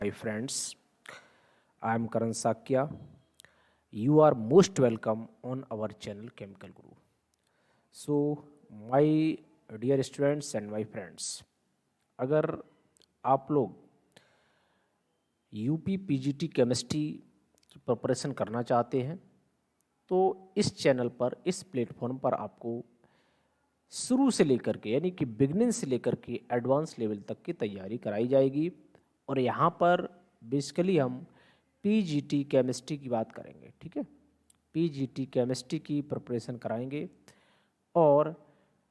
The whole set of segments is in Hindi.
Hi friends, I am Karan Sakya. You are most welcome on our channel Chemical Guru. So, my dear students and my friends, अगर आप लोग यूपी पीजीटी केमिस्ट्री की प्रिपरेशन करना चाहते हैं तो इस चैनल पर, इस प्लेटफॉर्म पर आपको शुरू से लेकर के यानी कि बिगनिंग से लेकर के एडवांस लेवल तक की तैयारी कराई जाएगी। और यहाँ पर बेसिकली हम पीजीटी केमिस्ट्री की बात करेंगे, ठीक है। पीजीटी केमिस्ट्री की प्रिपरेशन कराएंगे और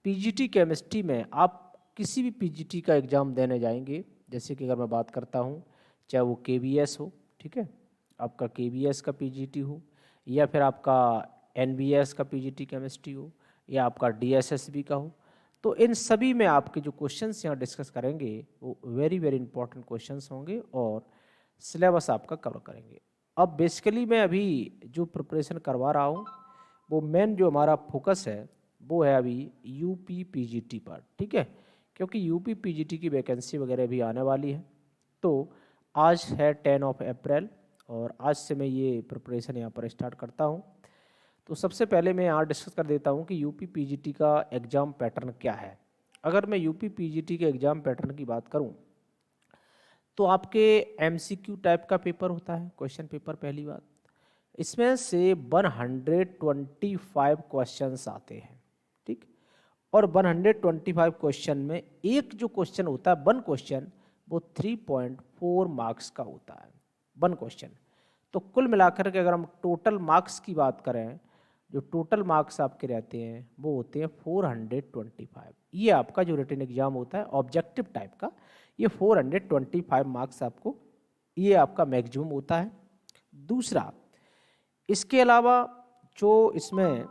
पीजीटी केमिस्ट्री में आप किसी भी पीजीटी का एग्ज़ाम देने जाएंगे, जैसे कि अगर मैं बात करता हूँ, चाहे वो केवीएस हो, ठीक है, आपका केवीएस का पीजीटी हो, या फिर आपका एनबीएस का पीजीटी केमिस्ट्री हो, या आपका डीएसएसबी का हो, तो इन सभी में आपके जो क्वेश्चंस यहाँ डिस्कस करेंगे वो वेरी वेरी इंपॉर्टेंट क्वेश्चंस होंगे और सिलेबस आपका कवर करेंगे। अब बेसिकली मैं अभी जो प्रिपरेशन करवा रहा हूँ वो मेन जो हमारा फोकस है वो है अभी यूपी पीजीटी पर, ठीक है, क्योंकि यूपी पीजीटी की वैकेंसी वगैरह भी आने वाली है। तो आज है 10 अप्रैल और आज से मैं ये प्रिपरेशन यहाँ पर स्टार्ट करता हूँ। तो सबसे पहले मैं यहाँ डिस्कस कर देता हूँ कि यूपी पीजीटी का एग्ज़ाम पैटर्न क्या है। अगर मैं यूपी पीजीटी के एग्ज़ाम पैटर्न की बात करूँ तो आपके एमसीक्यू टाइप का पेपर होता है, क्वेश्चन पेपर। पहली बात, इसमें से 125 क्वेश्चंस आते हैं, ठीक। और 125 क्वेश्चन में एक जो क्वेश्चन होता है, वन क्वेश्चन, वो 3.4 मार्क्स का होता है, वन क्वेश्चन। तो कुल मिलाकर के अगर हम टोटल मार्क्स की बात करें, जो टोटल मार्क्स आपके रहते हैं वो होते हैं 425। ये आपका जो रिटन एग्जाम होता है ऑब्जेक्टिव टाइप का, ये 425 मार्क्स आपको, ये आपका मैक्सिमम होता है। दूसरा, इसके अलावा जो इसमें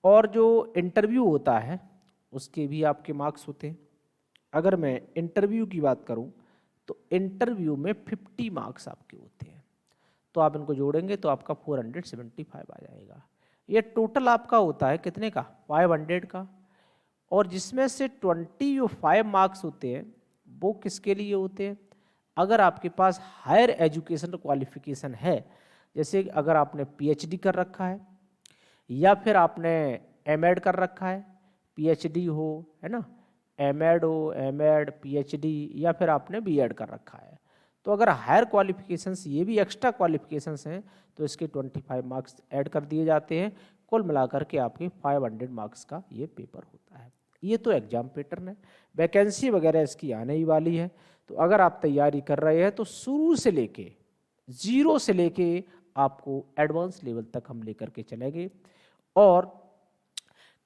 और जो इंटरव्यू होता है उसके भी आपके मार्क्स होते हैं। अगर मैं इंटरव्यू की बात करूं तो इंटरव्यू में 50 मार्क्स आपके होते हैं, तो आप इनको जोड़ेंगे तो आपका 475 आ जाएगा। ये टोटल आपका होता है कितने का, 500 का। और जिसमें से 25 मार्क्स होते हैं वो किसके लिए होते हैं, अगर आपके पास हायर एजुकेशन क्वालिफिकेशन है, जैसे अगर आपने पीएचडी कर रखा है या फिर आपने एमएड कर रखा है, पीएचडी हो, है ना, एमएड हो, एमएड पीएचडी, या फिर आपने बीएड कर रखा है, तो अगर हायर क्वालिफिकेशंस, ये भी एक्स्ट्रा क्वालिफिकेशंस हैं, तो इसके 25 मार्क्स ऐड कर दिए जाते हैं। कुल मिलाकर के आपके 500 मार्क्स का ये पेपर होता है। ये तो एग्जाम पैटर्न है। वैकेंसी वगैरह इसकी आने ही वाली है, तो अगर आप तैयारी कर रहे हैं तो शुरू से लेके, जीरो से लेके आपको एडवांस लेवल तक हम लेकर के चलेंगे। और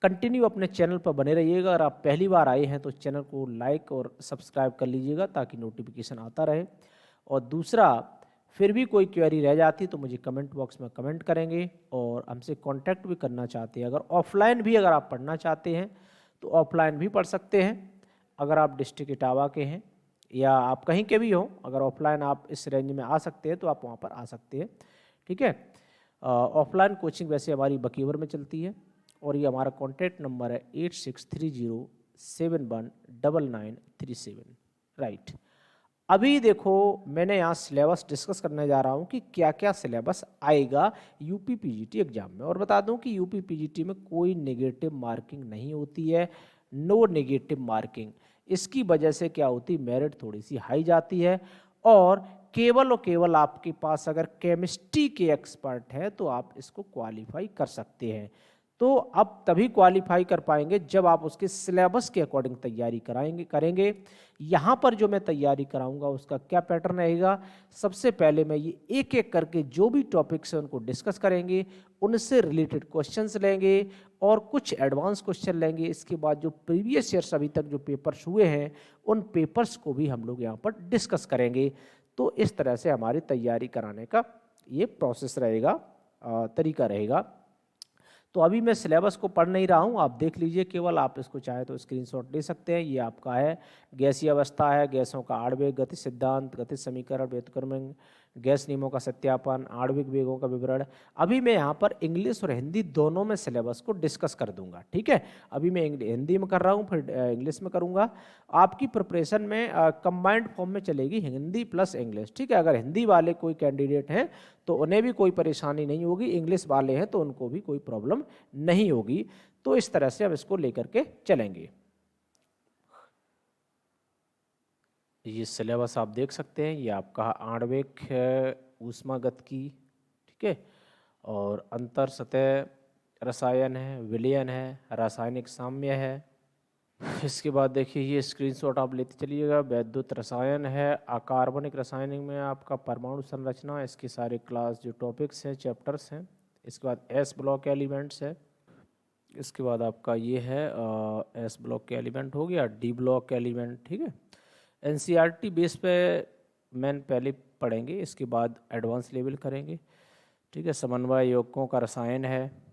कंटिन्यू अपने चैनल पर बने रहिएगा। अगर आप पहली बार आए हैं तो चैनल को लाइक और सब्सक्राइब कर लीजिएगा ताकि नोटिफिकेशन आता रहे। और दूसरा, फिर भी कोई क्वेरी रह जाती तो मुझे कमेंट बॉक्स में कमेंट करेंगे, और हमसे कांटेक्ट भी करना चाहते हैं। अगर ऑफलाइन भी अगर आप पढ़ना चाहते हैं तो ऑफलाइन भी पढ़ सकते हैं। अगर आप डिस्ट्रिक्ट इटावा के हैं या आप कहीं के भी हो, अगर ऑफलाइन आप इस रेंज में आ सकते हैं तो आप वहाँ पर आ सकते हैं, ठीक है। ऑफलाइन कोचिंग वैसे हमारी बकीवर में चलती है, और ये हमारा कॉन्टैक्ट नंबर है 8630719937, राइट। अभी देखो, मैंने यहाँ सिलेबस डिस्कस करने जा रहा हूँ कि क्या क्या सिलेबस आएगा यूपी पीजीटी एग्जाम में। और बता दूँ कि यूपी पीजीटी में कोई नेगेटिव मार्किंग नहीं होती है, नो नेगेटिव मार्किंग। इसकी वजह से क्या होती है, मेरिट थोड़ी सी हाई जाती है, और केवल आपके पास अगर केमिस्ट्री के एक्सपर्ट हैं तो आप इसको क्वालिफाई कर सकते हैं। तो अब तभी क्वालिफाई कर पाएंगे जब आप उसके सिलेबस के अकॉर्डिंग तैयारी करेंगे। यहाँ पर जो मैं तैयारी कराऊंगा उसका क्या पैटर्न रहेगा, सबसे पहले मैं ये एक एक करके जो भी टॉपिक्स हैं उनको डिस्कस करेंगे, उनसे रिलेटेड क्वेश्चंस लेंगे और कुछ एडवांस क्वेश्चन लेंगे। इसके बाद जो प्रीवियस ईयर्स अभी तक जो पेपर्स हुए हैं उन पेपर्स को भी हम लोग यहाँ पर डिस्कस करेंगे। तो इस तरह से हमारी तैयारी कराने का ये प्रोसेस रहेगा, तरीका रहेगा। तो अभी मैं सिलेबस को पढ़ नहीं रहा हूँ, आप देख लीजिए केवल, आप इसको चाहे तो स्क्रीनशॉट ले सकते हैं। ये आपका है गैसीय अवस्था है, गैसों का आणविक गति सिद्धांत, गति समीकरण, व्युत्क्रमण, गैस नियमों का सत्यापन, आणविक वेगों का विवरण। अभी मैं यहाँ पर इंग्लिश और हिंदी दोनों में सिलेबस को डिस्कस कर दूंगा, ठीक है। अभी मैं हिंदी में कर रहा हूँ, फिर इंग्लिश में करूँगा। आपकी प्रिपरेशन में कंबाइंड फॉर्म में चलेगी, हिंदी प्लस इंग्लिश, ठीक है। अगर हिंदी वाले कोई कैंडिडेट हैं तो उन्हें भी कोई परेशानी नहीं होगी, इंग्लिश वाले हैं तो उनको भी कोई प्रॉब्लम नहीं होगी। तो इस तरह से अब इसको लेकर के चलेंगे। ये सिलेबस आप देख सकते हैं, ये आपका आणविक ऊष्मागतिकी, ठीक है, और अंतर सतह रसायन है, विलयन है, रासायनिक साम्य है। इसके बाद देखिए ये स्क्रीनशॉट आप लेते चलिएगा, वैद्युत रसायन है, अकार्बनिक रासायनिक में आपका परमाणु संरचना, इसके सारे क्लास जो टॉपिक्स हैं, चैप्टर्स हैं। इसके बाद एस ब्लॉक एलिमेंट्स है। इसके बाद आपका ये है एस ब्लॉक के एलिमेंट हो गया, डी ब्लॉक एलिमेंट, ठीक है। एनसीईआरटी बेस पे मैन पहले पढ़ेंगे, इसके बाद एडवांस लेवल करेंगे, ठीक है। समन्वय यौगिकों का रसायन है।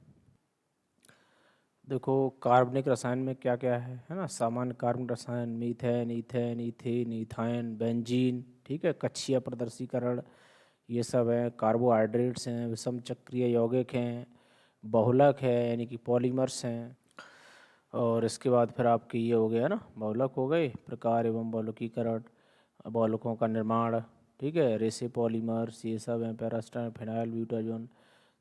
देखो कार्बनिक रसायन में क्या क्या है ना, सामान्य कार्बनिक रसायन, मीथेन, ईथेन, ईथेन, ईथाइन, बेंजीन, ठीक है। कक्षीय प्रदर्शीकरण, ये सब है। कार्बोहाइड्रेट्स हैं, विषम चक्रीय यौगिक हैं, बहुलक है यानी कि पॉलीमर्स हैं। और इसके बाद फिर आपकी ये हो गया ना, बहुलक हो गए, प्रकार एवं बहुलकीकरण, बहुलकों का निर्माण, ठीक है। रेसे पॉलीमर्स ये सब हैं, पैरास्टाइन, फिनाइल, ब्यूटाजोन।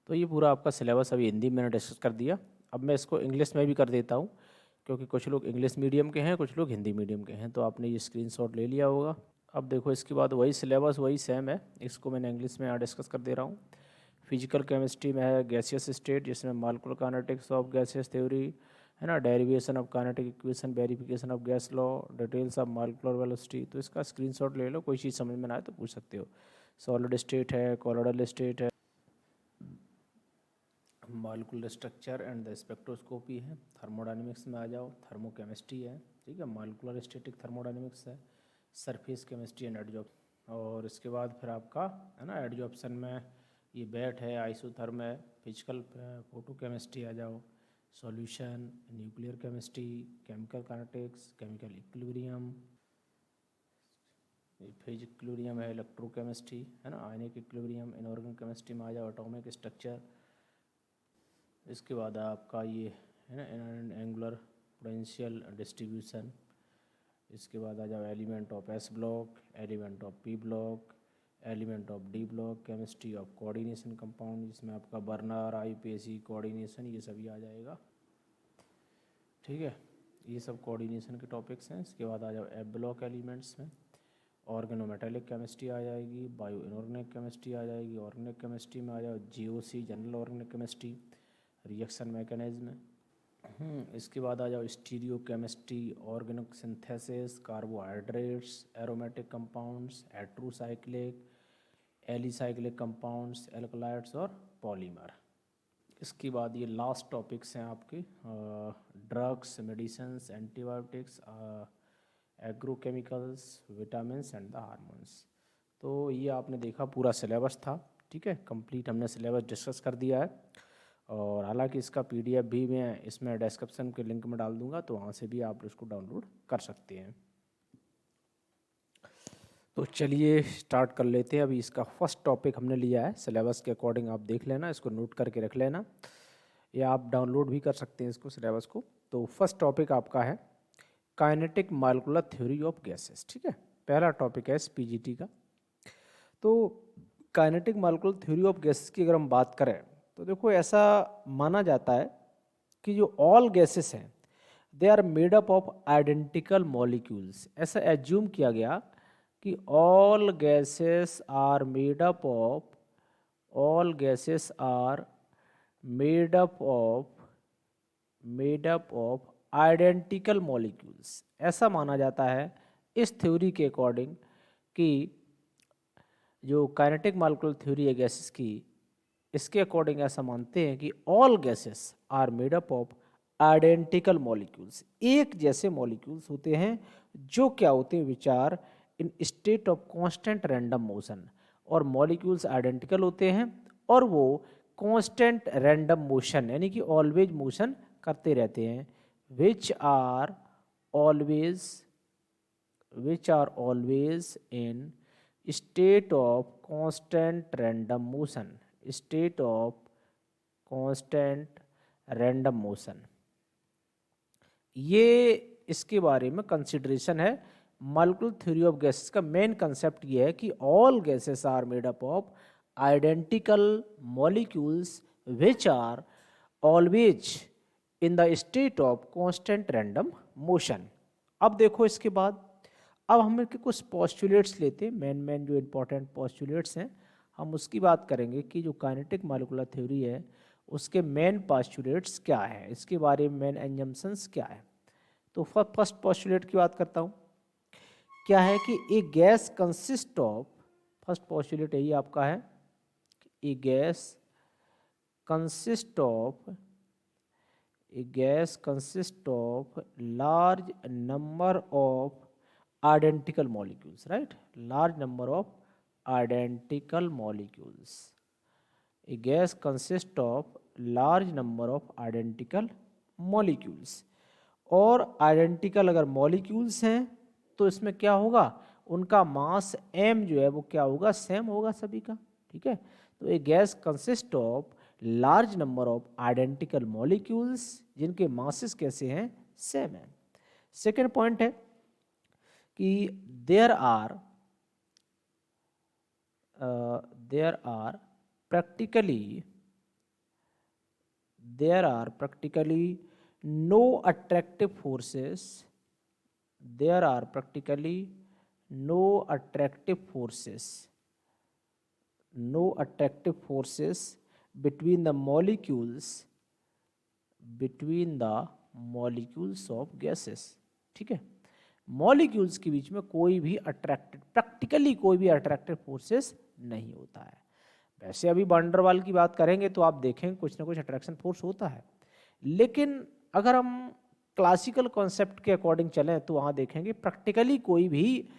तो ये पूरा आपका सिलेबस अभी हिंदी में मैंने डिस्कस कर दिया। अब मैं इसको इंग्लिश में भी कर देता हूँ, क्योंकि कुछ लोग इंग्लिश मीडियम के हैं, कुछ लोग हिंदी मीडियम के हैं। तो आपने ये स्क्रीनशॉट ले लिया होगा। अब देखो इसके बाद वही सिलेबस वही सेम है, इसको मैंने इंग्लिश में यहाँ डिस्कस कर दे रहा हूँ। फिजिकल केमिस्ट्री में है गैसियस स्टेट, जिसमें molecular kinetics of gaseous theory है ना, derivation of kinetic equation, verification of gas law, details of molecular velocity. तो इसका स्क्रीनशॉट ले लो, कोई चीज़ समझ में ना आए तो पूछ सकते हो। सॉलिड स्टेट है, कोलोइडल स्टेट है, molecular structure and the spectroscopy है। थर्मोडायनेमिक्स में आ जाओ, थर्मोकेमिस्ट्री है, ठीक है। मॉलिक्यूलर स्टैटिक थर्मोडायनेमिक्स है, सरफेस केमिस्ट्री एंड एडजॉर्प्शन। और इसके बाद फिर आपका है ना एडजॉर्प्शन में ये बैट है, आइसोथर्म है, फिजिकल फोटो केमिस्ट्री आ जाओ, solution, nuclear chemistry, chemical kinetics, chemical equilibrium, physical equilibrium है, इलेक्ट्रोकेमिस्ट्री है ना, आयनिक इक्विलिब्रियम, इनऑर्गेनिक केमिस्ट्री में आ जाओ, एटॉमिक स्ट्रक्चर। इसके बाद आपका ये है ना एंगुलर पोटेंशियल डिस्ट्रीब्यूशन। इसके बाद आ जाओ element of S block, element of P block, element of D block, chemistry of coordination compound, जिसमें आपका बर्नर, आईपीएसी, कोऑर्डिनेशन ये सभी आ जाएगा, ठीक है। ये सब कोऑर्डिनेशन के टॉपिक्स हैं। इसके बाद आ जाओ एफ ब्लॉक एलिमेंट्स में ऑर्गेनोमेटेलिक केमिस्ट्री आ जाएगी, बायो इनऑर्गेनिक केमिस्ट्री आ जाएगी, ऑर्गेनिक केमिस्ट्री में आ जाओ GOC, general organic chemistry, reaction mechanism. इसके बाद आ जाओ stereochemistry, organic synthesis, carbohydrates, aromatic compounds, heterocyclic, alicyclic compounds, alkaloids और पॉलीमर। इसके बाद ये लास्ट टॉपिक्स हैं आपके drugs, medicines, antibiotics, agrochemicals, vitamins and the hormones. तो ये आपने देखा पूरा सिलेबस था, ठीक है। कंप्लीट हमने सिलेबस डिस्कस कर दिया है। और हालांकि इसका पीडीएफ भी मैं इसमें डिस्क्रिप्शन के लिंक में डाल दूंगा, तो वहाँ से भी आप इसको डाउनलोड कर सकते हैं। तो चलिए स्टार्ट कर लेते हैं। अभी इसका फर्स्ट टॉपिक हमने लिया है, सिलेबस के अकॉर्डिंग आप देख लेना, इसको नोट करके रख लेना, या आप डाउनलोड भी कर सकते हैं इसको सिलेबस को। तो फर्स्ट टॉपिक आपका है kinetic molecular theory of gases, ठीक है। पहला टॉपिक है पीजीटी का। तो kinetic molecular theory of gases की अगर हम बात करें तो देखो ऐसा माना जाता है कि जो ऑल गैसेस हैं they are made up of identical molecules. ऐसा एज्यूम किया गया कि all gases are made up of identical molecules. ऐसा माना जाता है इस थ्योरी के अकॉर्डिंग कि जो काइनेटिक मॉलिक्यूलर थ्योरी है गैसेस की, इसके अकॉर्डिंग ऐसा मानते हैं कि all gases are made up of identical molecules. एक जैसे मॉलिक्यूल्स होते हैं जो क्या होते हैं, विचार इन state of constant random motion. और मॉलिक्यूल्स आइडेंटिकल होते हैं और वो कांस्टेंट रैंडम मोशन, यानी कि ऑलवेज मोशन करते रहते हैं, which are always in state of constant random motion, state of constant random motion. ये इसके बारे में कंसिडरेशन है। मॉलिक्यूलर थ्योरी ऑफ गैसेस का मेन कंसेप्ट ये है कि all gases are made up of identical molecules which are always in the state of constant random motion. अब देखो इसके बाद अब हम कुछ पोस्टुलेट्स लेते हैं, मेन जो इंपॉर्टेंट पोस्टुलेट्स हैं हम उसकी बात करेंगे कि जो काइनेटिक मॉलिक्यूलर थ्योरी है उसके मेन पोस्टुलेट्स क्या है, इसके बारे में मेन एजम्पशंस क्या है। तो फर्स्ट पोस्टुलेट की बात करता हूँ, क्या है कि a gas consist of, first postulate यही आपका है, a gas consist of large number of identical molecules, right, large number of identical molecules. A gas consists of large number of identical molecules। और आइडेंटिकल अगर मॉलिक्यूल्स हैं तो इसमें क्या होगा, उनका मास m जो है वो क्या होगा, सेम होगा सभी का, ठीक है। तो a gas consist of large number of identical molecules जिनके मासेस कैसे हैं, सेम है। सेकेंड पॉइंट है कि there are practically no attractive forces, between the molecules of gases, ठीक है। मॉलिक्यूल्स के बीच में कोई भी प्रैक्टिकली कोई भी अट्रैक्टिव फोर्सेस नहीं होता है। वैसे अभी वान डर वाल की बात करेंगे तो आप देखेंगे कुछ ना कुछ अट्रैक्शन फोर्स होता है, लेकिन अगर हम क्लासिकल कॉन्सेप्ट के अकॉर्डिंग चलें तो वहाँ देखेंगे प्रैक्टिकली कोई भी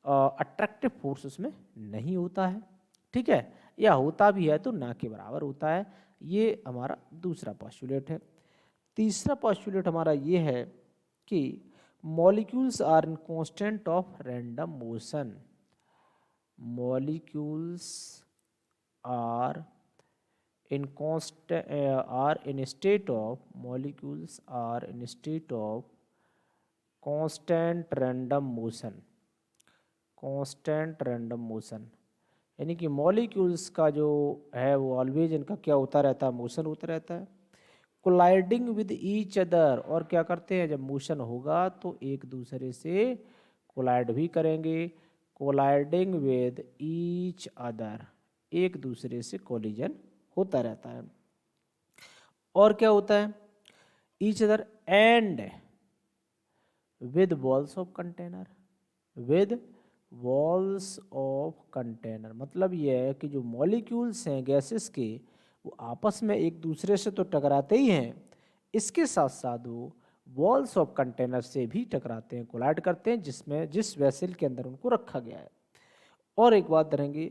अट्रैक्टिव फोर्स उसमें नहीं होता है, ठीक है, या होता भी है तो ना के बराबर होता है। ये हमारा दूसरा पोस्टुलेट है। तीसरा पोस्टुलेट हमारा ये है कि molecules are in constant of random motion, molecules are in state of constant random motion, यानी कि मॉलिक्यूल्स का जो है वो ऑलवेज इनका क्या होता रहता है, मोशन होता रहता है। कोलाइडिंग विद ईच अदर, और क्या करते हैं जब मोशन होगा तो एक दूसरे से कोलाइड भी करेंगे, कोलाइडिंग विद ईच अदर, एक दूसरे से कोलिजन होता रहता है। और क्या होता है, each other and with walls of container, मतलब यह है कि जो मॉलिक्यूल्स हैं गैसेस के वो आपस में एक दूसरे से तो टकराते ही हैं, इसके साथ साथ वो वॉल्स ऑफ कंटेनर से भी टकराते हैं, कोलाइड करते हैं, जिस वेसल के अंदर उनको रखा गया है। और एक बात करेंगे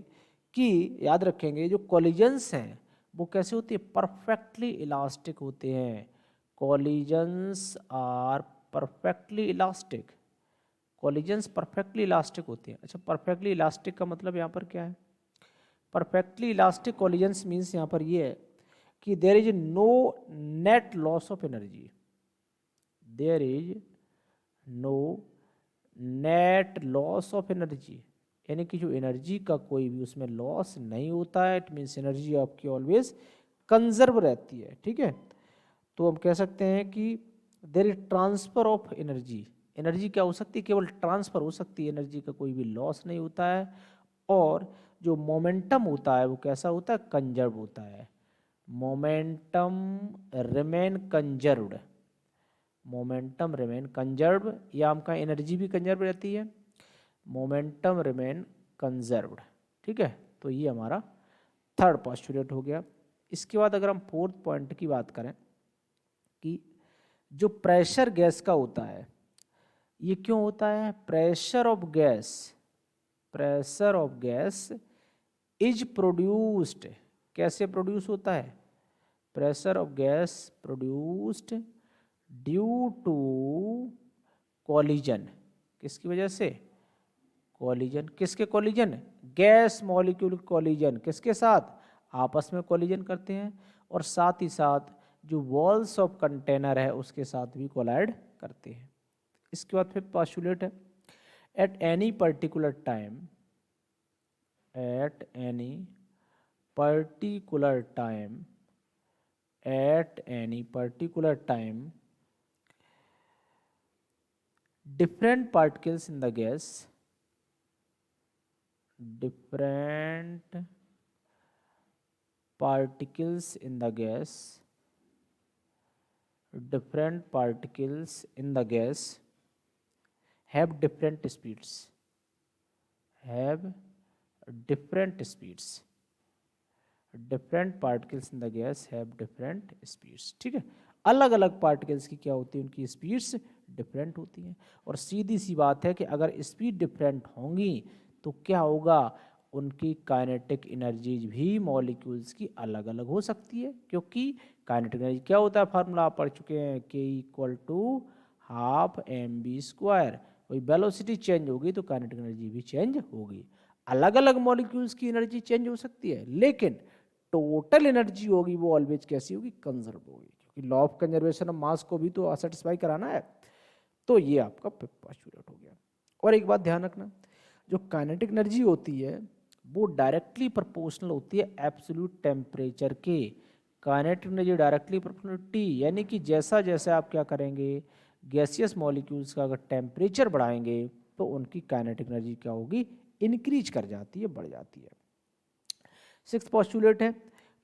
कि याद रखेंगे जो कॉलिजन्स हैं वो कैसे होते हैं, परफेक्टली इलास्टिक होते हैं। Collisions are perfectly elastic, collisions perfectly elastic होते हैं। अच्छा, परफेक्टली इलास्टिक का मतलब यहाँ पर क्या है, परफेक्टली इलास्टिक कॉलिजन्स मीन्स यहाँ पर ये है कि there is no net loss of energy, there is no net loss of energy, यानी कि जो एनर्जी का कोई भी उसमें लॉस नहीं होता है। इट मीन्स एनर्जी आपकी ऑलवेज कंजर्व रहती है, ठीक है। तो हम कह सकते हैं कि there is transfer of energy, energy क्या हो सकती है, केवल ट्रांसफर हो सकती है, एनर्जी का कोई भी लॉस नहीं होता है। और जो मोमेंटम होता है वो कैसा होता है, कंजर्व होता है। Momentum remain conserved, momentum remain conserve, या आपका एनर्जी भी कंजर्व रहती है, मोमेंटम रिमेन कंजर्व्ड, ठीक है। तो ये हमारा थर्ड पोस्टुलेट हो गया। इसके बाद अगर हम फोर्थ पॉइंट की बात करें कि जो प्रेशर गैस का होता है ये क्यों होता है, pressure of gas is produced, कैसे प्रोड्यूस होता है, pressure of gas produced due to collision, किसकी वजह से? कॉलिजन, किसके कॉलिजन? गैस मॉलिक्यूल कॉलिजन, किसके साथ? आपस में कॉलिजन करते हैं, और साथ ही साथ जो वॉल्स ऑफ कंटेनर है उसके साथ भी कोलाइड करते हैं। इसके बाद फिर पॉस्टुलेट है, at any particular time, at any particular time, at any particular time, different particles in the gas, different particles in the gas, different particles in the gas have different speeds, have different speeds, different particles in the guys have different speeds. ठीक है, अलग अलग पार्टिकल्स की क्या होती है, उनकी स्पीड्स डिफरेंट होती हैं। और सीधी सी बात है कि अगर स्पीड डिफरेंट होंगी तो क्या होगा, उनकी काइनेटिक एनर्जीज भी मॉलिक्यूल्स की अलग अलग हो सकती है, क्योंकि काइनेटिक एनर्जी क्या होता है, फार्मूला आप पढ़ चुके हैं, K=12 mv²। वही वेलोसिटी चेंज होगी तो काइनेटिक एनर्जी भी चेंज होगी। अलग अलग मॉलिक्यूल्स की एनर्जी चेंज हो सकती है, लेकिन टोटल एनर्जी होगी वो ऑलवेज कैसी होगी, कंजर्व होगी, क्योंकि law of conservation of mass को भी तो सेटिस्फाई कराना है। तो ये आपका पोस्टुलेट हो गया। और एक बात ध्यान रखना, जो काइनेटिक एनर्जी होती है वो डायरेक्टली प्रोपोर्शनल होती है एब्सोल्यूट टेम्परेचर के। Kinetic energy directly proportional T, यानी कि जैसा जैसा आप क्या करेंगे, गैसियस मॉलिक्यूल्स का अगर टेम्परेचर बढ़ाएंगे तो उनकी काइनेटिक एनर्जी क्या होगी, इंक्रीज कर जाती है, बढ़ जाती है। सिक्स्थ पोस्टुलेट है,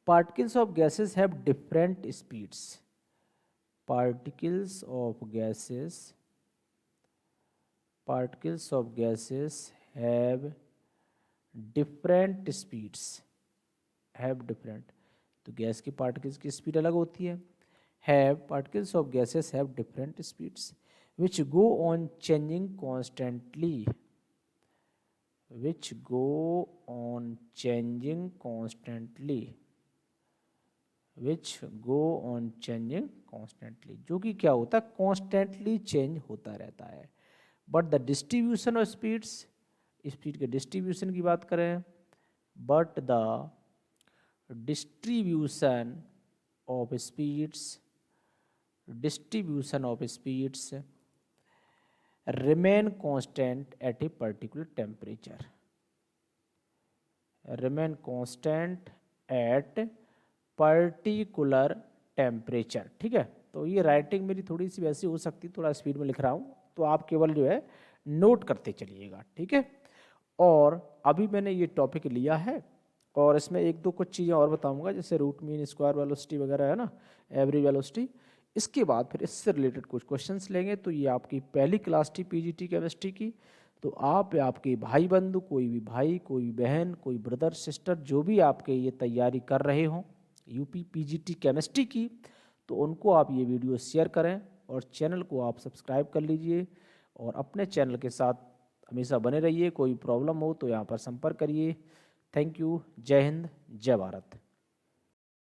particles of gases have different speeds, particles of gases, particles of gases have different speeds, have different, तो गैस की पार्टिकल्स की स्पीड अलग होती है। Have, particles of gases have different speeds which go on changing constantly, which go on changing constantly, which go on changing constantly, जो कि क्या होता है, कॉन्स्टेंटली चेंज होता रहता है। But the distribution of speeds, speed के डिस्ट्रीब्यूशन की बात करें, but the distribution of speeds, distribution of speeds remain constant at a particular temperature, remain constant at particular temperature। ठीक है, तो ये राइटिंग मेरी थोड़ी सी वैसी हो सकती, थोड़ा स्पीड में लिख रहा हूँ, तो आप केवल जो है नोट करते चलिएगा। ठीक है, और अभी मैंने ये टॉपिक लिया है और इसमें एक दो कुछ चीज़ें और बताऊंगा, जैसे रूट मीन, स्क्वायर वेलोसिटी वगैरह है ना, एवरेज वेलोसिटी। इसके बाद फिर इससे रिलेटेड कुछ क्वेश्चंस लेंगे। तो ये आपकी पहली क्लास थी पीजीटी केमिस्ट्री की। तो आप या आपके भाई बंधु, कोई भी भाई, कोई बहन, कोई ब्रदर सिस्टर, जो भी आपके ये तैयारी कर रहे हों यूपी पीजीटी केमिस्ट्री की, तो उनको आप ये वीडियो शेयर करें और चैनल को आप सब्सक्राइब कर लीजिए और अपने चैनल के साथ हमेशा बने रहिए। कोई प्रॉब्लम हो तो यहाँ पर संपर्क करिए। Thank you. जय हिंद, जय भारत।